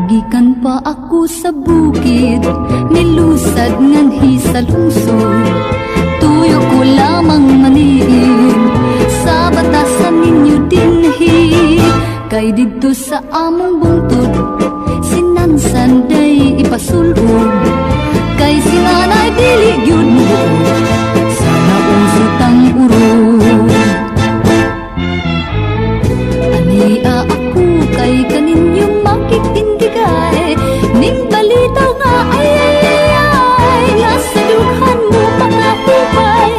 Gikan pa ako sa bukid, nilusad nganhi sa lungsod. Tuyo ko lamang maniin sa batasan ninyo dinhi. Kay dito sa among bungtod, sinansan day ipasulod. Kay sinanay dili gyud mo sana usot ang urod. Ania ako kay kaninyong makikindigay, ning balitaw nga ay nga sa dughan mo makahupay.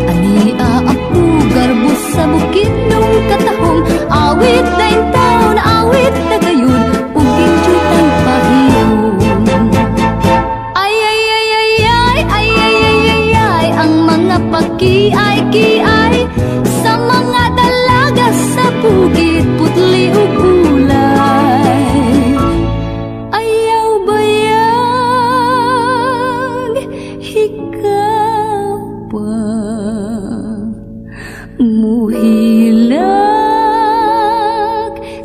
Ania ako garbos sa bukid nung katahong, awit na intaw na awit na gayon ug ginjutan pahiyon. Ang mga pagkiay-kiay sa mga dalaga sa bukid, putli ug ulay. Ayaw bayag, ikaw pa muhilag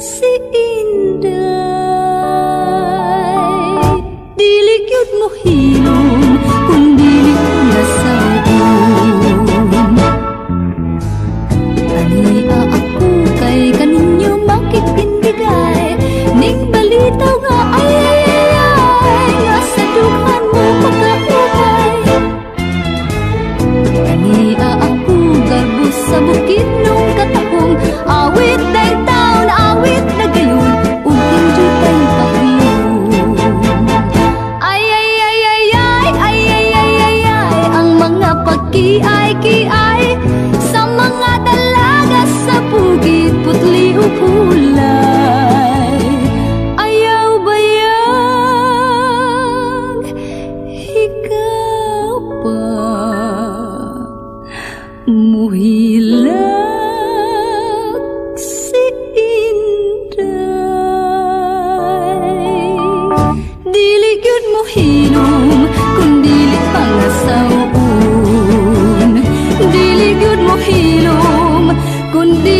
si Inday. Dili gyud mo hilom kung dili nasaw. Ania ako kay kaninyo makikindigay, ning balitaw nga ay nga sa dughan mo makahupay. Ania ako garbos sa bukid nung katahong, awit na intaw na awit na gayon ug ginjutan pahiyon. Ang mga pagkiay-kiay sa mga dalaga sa bukid, putli ug ulay. Ayaw bayag, ikaw pa muhilag si Inday. Dili gyud mo hinom kung dili pangasawon. Dili gyud mo hilom kundi